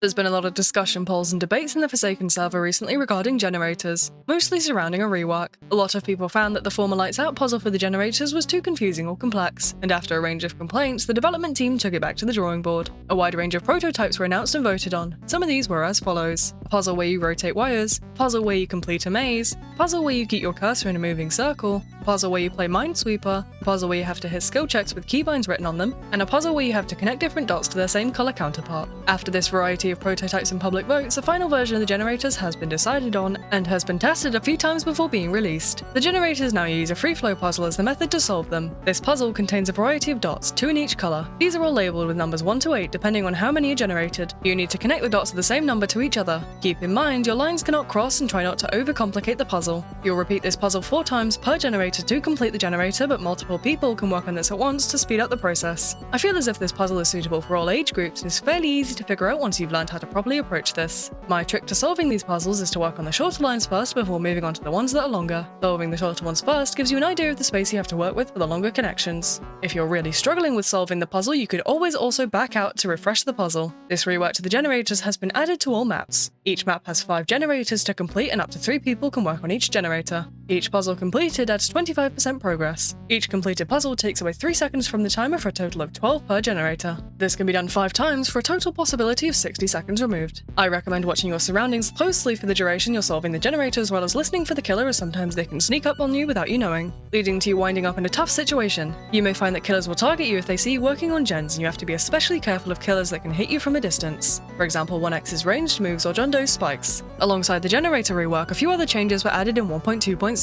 There's been a lot of discussion, polls, and debates in the Forsaken server recently regarding generators, mostly surrounding a rework. A lot of people found that the former Lights Out puzzle for the generators was too confusing or complex, and after a range of complaints, the development team took it back to the drawing board. A wide range of prototypes were announced and voted on. Some of these were as follows: a puzzle where you rotate wires, a puzzle where you complete a maze, a puzzle where you keep your cursor in a moving circle, a puzzle where you play Minesweeper, a puzzle where you have to hit skill checks with keybinds written on them, and a puzzle where you have to connect different dots to their same color counterpart. After this variety of prototypes and public votes, a final version of the generators has been decided on and has been tested a few times before being released. The generators now use a free flow puzzle as the method to solve them. This puzzle contains a variety of dots, 2 in each color. These are all labeled with numbers 1 to 8 depending on how many are generated. You need to connect the dots of the same number to each other. Keep in mind your lines cannot cross and try not to overcomplicate the puzzle. You'll repeat this puzzle 4 times per generator to complete the generator, but multiple people can work on this at once to speed up the process. I feel as if this puzzle is suitable for all age groups and is fairly easy to figure out once you've learned how to properly approach this. My trick to solving these puzzles is to work on the shorter lines first before moving on to the ones that are longer. Solving the shorter ones first gives you an idea of the space you have to work with for the longer connections. If you're really struggling with solving the puzzle, you could always also back out to refresh the puzzle. This rework to the generators has been added to all maps. Each map has 5 generators to complete and up to 3 people can work on each generator. Each puzzle completed adds 25% progress. Each completed puzzle takes away 3 seconds from the timer for a total of 12 per generator. This can be done 5 times for a total possibility of 60 seconds removed. I recommend watching your surroundings closely for the duration you're solving the generator, as well as listening for the killer, as sometimes they can sneak up on you without you knowing, leading to you winding up in a tough situation. You may find that killers will target you if they see you working on gens, and you have to be especially careful of killers that can hit you from a distance. For example, 1x's ranged moves or John Doe's spikes. Alongside the generator rework, a few other changes were added in 1.2.0.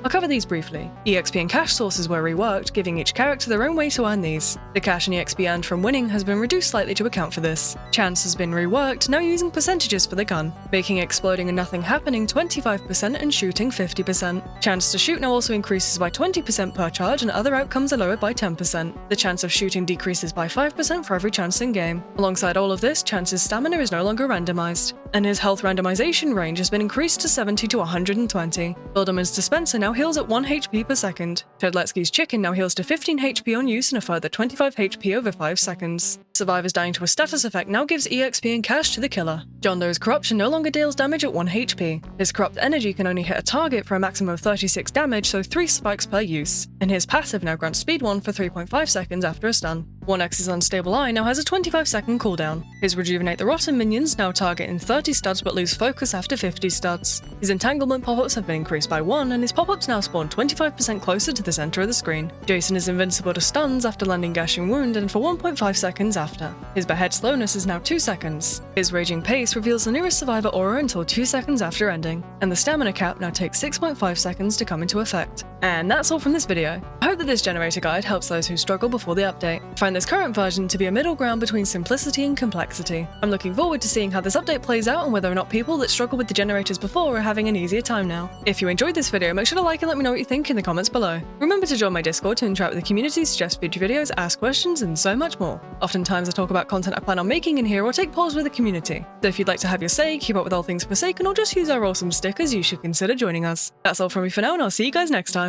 I'll cover these briefly. EXP and cash sources were reworked, giving each character their own way to earn these. The cash and EXP earned from winning has been reduced slightly to account for this. Chance has been reworked, now using percentages for the gun, making exploding and nothing happening 25% and shooting 50%. Chance to shoot now also increases by 20% per charge, and other outcomes are lowered by 10%. The chance of shooting decreases by 5% for every chance in game. Alongside all of this, Chance's stamina is no longer randomized, and his health randomization range has been increased to 70 to 120. Bilderman's dispenser now heals at 1 HP per second. Tedletsky's chicken now heals to 15 HP on use and a further 25 HP over 5 seconds. Survivors dying to a status effect now gives EXP and cash to the killer. John Doe's corruption no longer deals damage at 1 HP. His corrupt energy can only hit a target for a maximum of 36 damage, so 3 spikes per use. And his passive now grants speed 1 for 3.5 seconds after a stun. 1x's Unstable Eye now has a 25-second cooldown. His Rejuvenate the Rotten minions now target in 30 studs but lose focus after 50 studs. His Entanglement pop-ups have been increased by 1, and his pop-ups now spawn 25% closer to the center of the screen. Jason is invincible to stuns after landing Gashing Wound and for 1.5 seconds after. His Behead slowness is now 2 seconds. His Raging Pace reveals the nearest survivor aura until 2 seconds after ending, and the stamina cap now takes 6.5 seconds to come into effect. And that's all from this video. I hope that this generator guide helps those who struggle before the update. I find this current version to be a middle ground between simplicity and complexity. I'm looking forward to seeing how this update plays out and whether or not people that struggled with the generators before are having an easier time now. If you enjoyed this video, make sure to like and let me know what you think in the comments below. Remember to join my Discord to interact with the community, suggest future videos, ask questions, and so much more. Oftentimes I talk about content I plan on making in here or take polls with the community. So if you'd like to have your say, keep up with all things Forsaken, or just use our awesome stickers, you should consider joining us. That's all from me for now, and I'll see you guys next time.